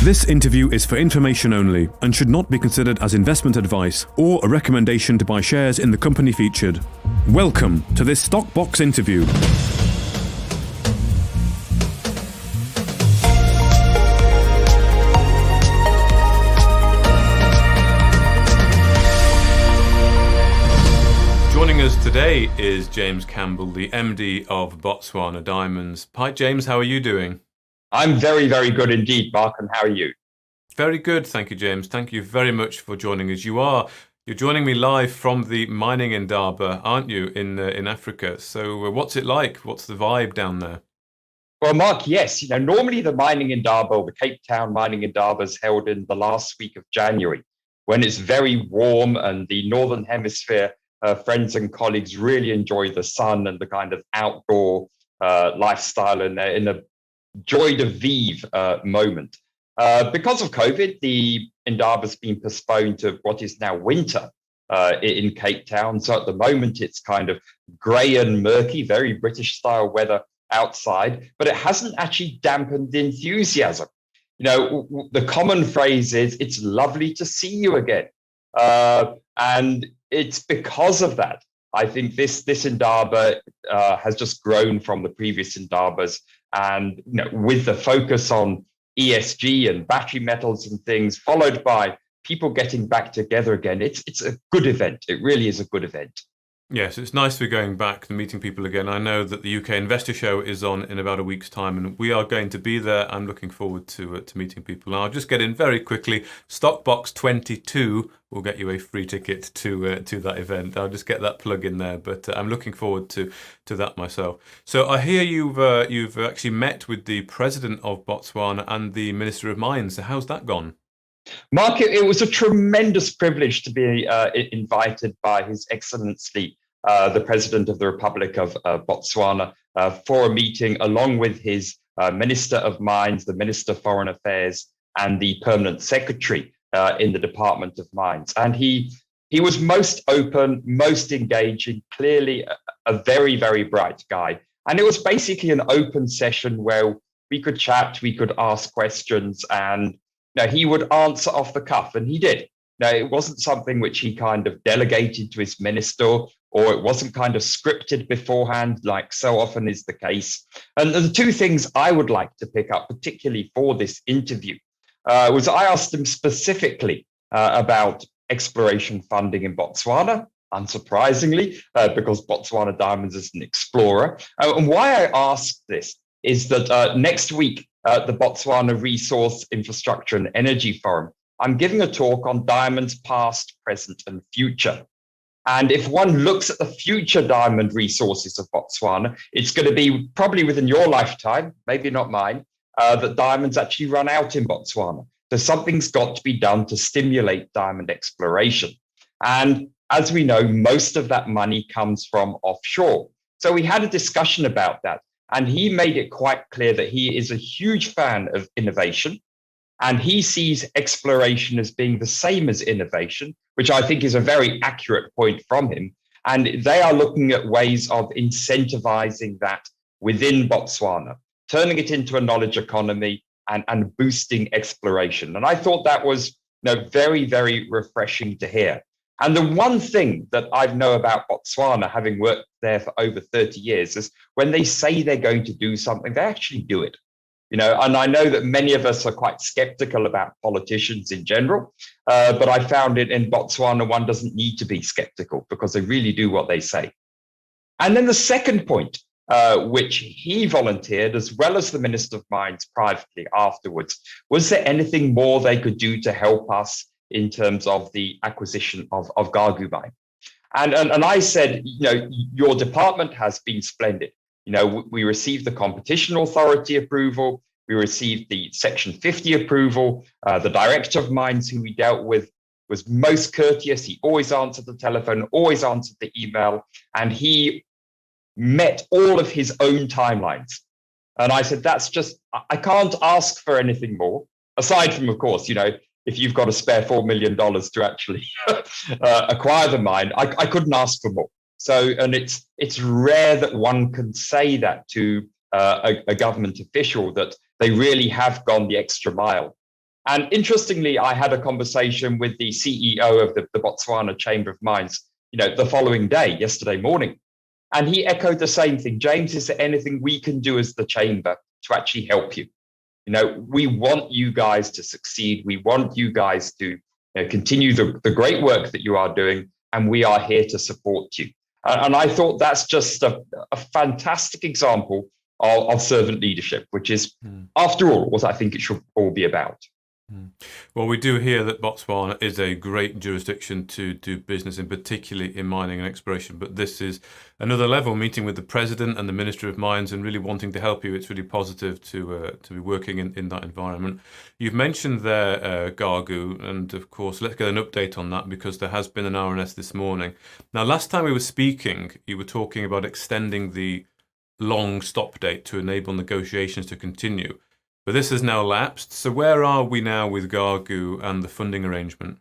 This interview is for information only and should not be considered as investment advice or a recommendation to buy shares in the company featured. Welcome to this Stockbox interview. Joining us today is James Campbell, the MD of Botswana Diamonds. Hi James, how are you doing? I'm very, very good indeed, Mark, and how are you? Very good, thank you, James. Thank you very much for joining us. You're joining me live from the mining Indaba, aren't you, in Africa? So what's it like? What's the vibe down there? Well, Mark, yes. Normally the mining Indaba, or the Cape Town mining Indaba, is held in the last week of January, when it's very warm and the Northern Hemisphere friends and colleagues really enjoy the sun and the kind of outdoor lifestyle in a joy de vivre moment. Because of COVID, the Indaba's been postponed to what is now winter in Cape Town. So at the moment, it's kind of grey and murky, very British style weather outside, but it hasn't actually dampened the enthusiasm. The common phrase is, it's lovely to see you again. And it's because of that, I think this Indaba has just grown from the previous Indabas. And with the focus on ESG and battery metals and things, followed by people getting back together again, it's a good event. It really is a good event. Yes, it's nice to be going back and meeting people again. I know that the UK Investor Show is on in about a week's time, and we are going to be there. I'm looking forward to meeting people. Now, I'll just get in very quickly. Stockbox 22 will get you a free ticket to that event. I'll just get that plug in there, but I'm looking forward to that myself. So I hear you've actually met with the President of Botswana and the Minister of Mines. So how's that gone? Mark, it was a tremendous privilege to be invited by His Excellency, the President of the Republic of Botswana, for a meeting along with his Minister of Mines, the Minister of Foreign Affairs, and the Permanent Secretary in the Department of Mines. And he was most open, most engaging, clearly a very, very bright guy. And it was basically an open session where we could chat, we could ask questions, and he would answer off the cuff, and he did. Now, it wasn't something which he kind of delegated to his minister, or it wasn't kind of scripted beforehand, like so often is the case. And the two things I would like to pick up, particularly for this interview, was I asked him specifically about exploration funding in Botswana, unsurprisingly, because Botswana Diamonds is an explorer. And why I asked this is that next week, the Botswana Resource Infrastructure and Energy Forum, I'm giving a talk on diamonds past, present, and future. And if one looks at the future diamond resources of Botswana, it's going to be probably within your lifetime, maybe not mine, that diamonds actually run out in Botswana. So something's got to be done to stimulate diamond exploration. And as we know, most of that money comes from offshore. So we had a discussion about that. And he made it quite clear that he is a huge fan of innovation, and he sees exploration as being the same as innovation, which I think is a very accurate point from him. And they are looking at ways of incentivizing that within Botswana, turning it into a knowledge economy and boosting exploration. And I thought that was very, very refreshing to hear. And the one thing that I know about Botswana, having worked there for over 30 years, is when they say they're going to do something, they actually do it. And I know that many of us are quite skeptical about politicians in general, but I found it in Botswana, one doesn't need to be skeptical because they really do what they say. And then the second point, which he volunteered, as well as the Minister of Mines privately afterwards, was there anything more they could do to help us in terms of the acquisition of Ghaghoo mine? And I said, your department has been splendid. We received the Competition Authority approval, we received the Section 50 approval, the Director of Mines who we dealt with was most courteous. He always answered the telephone, always answered the email, and he met all of his own timelines. And I said, I can't ask for anything more, aside from, of course, if you've got a spare $4 million to actually acquire the mine, I couldn't ask for more. So, and it's rare that one can say that to a government official, that they really have gone the extra mile. And interestingly, I had a conversation with the CEO of the Botswana Chamber of Mines, the following day, yesterday morning. And he echoed the same thing. James, is there anything we can do as the chamber to actually help you? We want you guys to succeed. We want you guys to continue the great work that you are doing, and we are here to support you. And I thought that's just a fantastic example of servant leadership, which is, after all, what I think it should all be about. Well, we do hear that Botswana is a great jurisdiction to do business, in particularly in mining and exploration. But this is another level, meeting with the President and the Minister of Mines and really wanting to help you. It's really positive to be working in that environment. You've mentioned there Ghaghoo, and of course, let's get an update on that because there has been an RNS this morning. Now, last time we were speaking, you were talking about extending the long stop date to enable negotiations to continue. But this has now lapsed. So where are we now with Ghaghoo and the funding arrangement?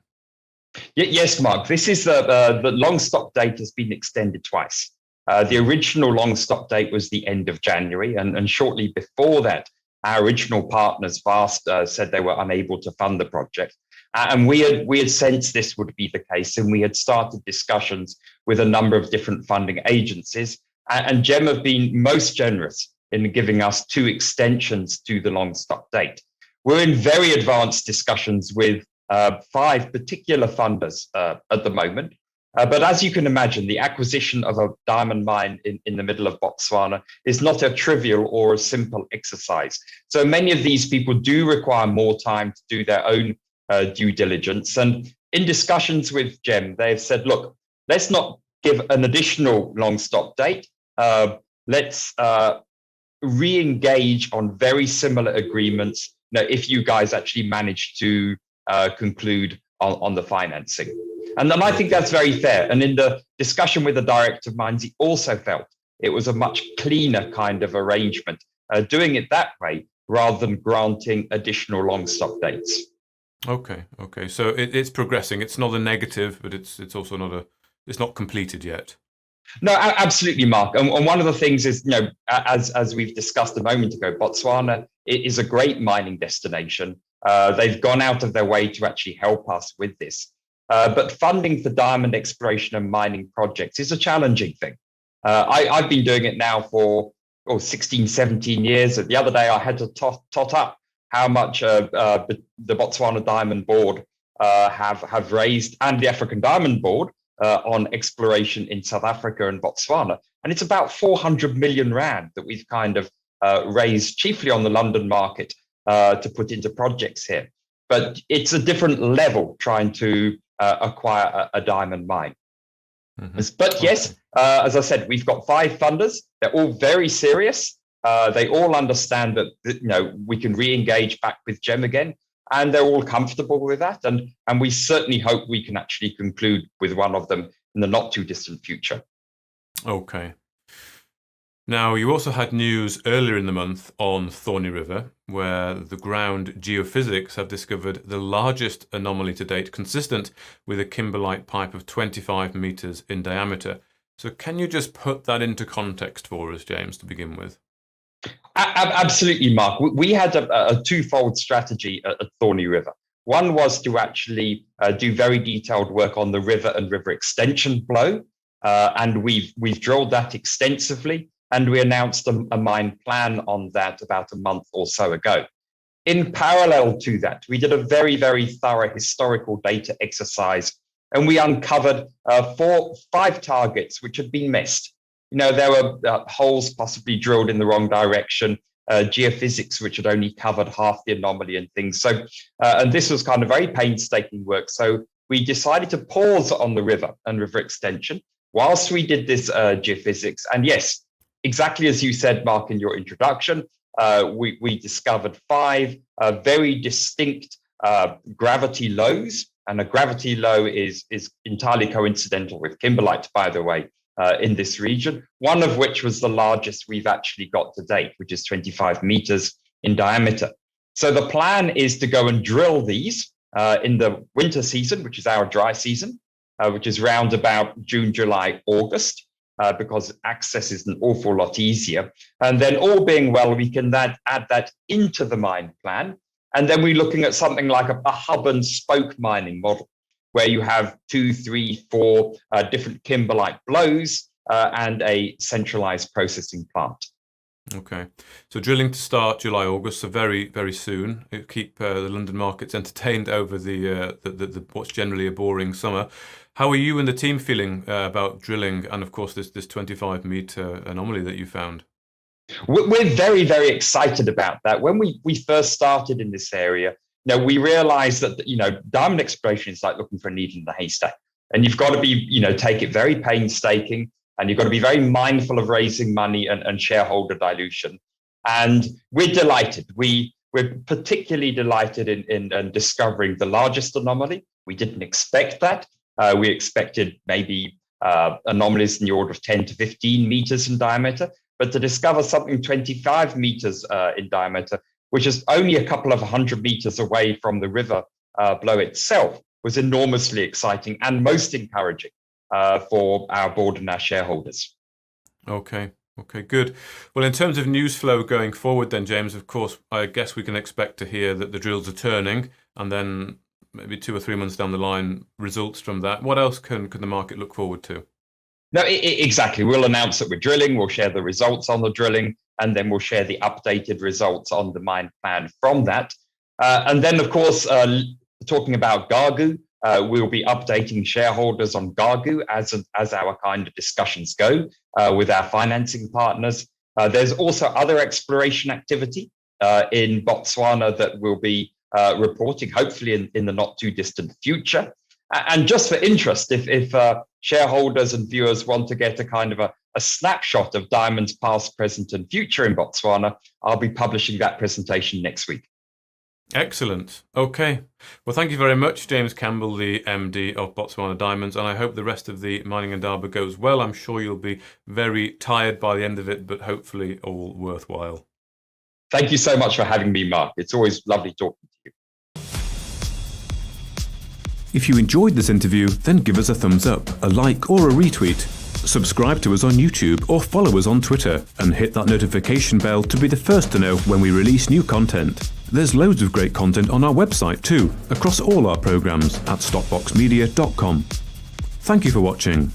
Yes, Mark. This is the long stop date has been extended twice. The original long stop date was the end of January, and shortly before that, our original partners, Vast, said they were unable to fund the project. And we had sensed this would be the case, and we had started discussions with a number of different funding agencies. And GEM have been most generous in giving us 2 extensions to the long stop date. We're in very advanced discussions with 5 particular funders at the moment. But as you can imagine, the acquisition of a diamond mine in the middle of Botswana is not a trivial or a simple exercise. So many of these people do require more time to do their own due diligence. And in discussions with GEM, they've said, look, let's not give an additional long stop date. Let's re-engage on very similar agreements if you guys actually manage to conclude on the financing. And then I think that's very fair. And in the discussion with the Director of Mines, he also felt it was a much cleaner kind of arrangement, doing it that way rather than granting additional long stop dates. Okay. So it's progressing. It's not a negative, but it's also it's not completed yet. No, absolutely, Mark. And one of the things is, as we've discussed a moment ago, Botswana is a great mining destination. They've gone out of their way to actually help us with this. But funding for diamond exploration and mining projects is a challenging thing. I've been doing it now for 16, 17 years. The other day, I had to tot up how much the Botswana Diamond Board have raised, and the African Diamond Board, on exploration in South Africa and Botswana. And it's about 400 million rand that we've kind of raised, chiefly on the London market, to put into projects here. But it's a different level trying to acquire a diamond mine. But yes, as I said, we've got 5 funders. They're all very serious. They all understand that we can re-engage back with GEM again. And they're all comfortable with that. And we certainly hope we can actually conclude with one of them in the not too distant future. Okay. Now, you also had news earlier in the month on Thorny River, where the ground geophysics have discovered the largest anomaly to date, consistent with a kimberlite pipe of 25 meters in diameter. So can you just put that into context for us, James, to begin with? Absolutely, Mark. We had a twofold strategy at Thorny River. One was to actually do very detailed work on the river and river extension flow, and we've drilled that extensively, and we announced a mine plan on that about a month or so ago. In parallel to that, we did a very, very thorough historical data exercise, and we uncovered 5 targets which had been missed. There were holes possibly drilled in the wrong direction, geophysics which had only covered half the anomaly and things. So, and this was kind of very painstaking work. So we decided to pause on the river and river extension whilst we did this geophysics. And yes, exactly as you said, Mark, in your introduction, we discovered 5 very distinct gravity lows. And a gravity low is entirely coincidental with kimberlite, by the way. In this region, one of which was the largest we've actually got to date, which is 25 meters in diameter. So the plan is to go and drill these in the winter season, which is our dry season, which is round about June, July, August, because access is an awful lot easier. And then all being well, we can add that into the mine plan. And then we're looking at something like a hub and spoke mining model, where you have 2, 3, 4 different kimberlite blows and a centralized processing plant. Okay, so drilling to start July, August, so very, very soon. It'll keep the London markets entertained over the what's generally a boring summer. How are you and the team feeling about drilling and, of course, this 25-meter anomaly that you found? We're very, very excited about that. When we first started in this area, we realized that diamond exploration is like looking for a needle in the haystack, and you've got to be take it very painstaking. And you've got to be very mindful of raising money and shareholder dilution. And we're delighted. We're particularly delighted in discovering the largest anomaly. We didn't expect that. We expected maybe anomalies in the order of 10 to 15 meters in diameter. But to discover something 25 meters in diameter, which is only a couple of 100 meters away from the river blow itself, was enormously exciting and most encouraging for our board and our shareholders. Okay, good. Well, in terms of news flow going forward then, James, of course, I guess we can expect to hear that the drills are turning, and then maybe 2 or 3 months down the line, results from that. What else can the market look forward to? No, exactly. We'll announce that we're drilling, we'll share the results on the drilling, and then we'll share the updated results on the mine plan from that. And then, of course, talking about Ghaghoo, we'll be updating shareholders on Ghaghoo as our kind of discussions go with our financing partners. There's also other exploration activity in Botswana that we'll be reporting, hopefully in the not too distant future. And just for interest, if shareholders and viewers want to get a kind of a snapshot of diamonds past, present, and future in Botswana, I'll be publishing that presentation next week. Excellent. Okay. Well, thank you very much, James Campbell, the MD of Botswana Diamonds, and I hope the rest of the mining Indaba goes well. I'm sure you'll be very tired by the end of it, but hopefully all worthwhile. Thank you so much for having me, Mark. It's always lovely talking to you. If you enjoyed this interview, then give us a thumbs up, a like, or a retweet. Subscribe to us on YouTube or follow us on Twitter, and hit that notification bell to be the first to know when we release new content. There's loads of great content on our website too, across all our programs at stopboxmedia.com. Thank you for watching.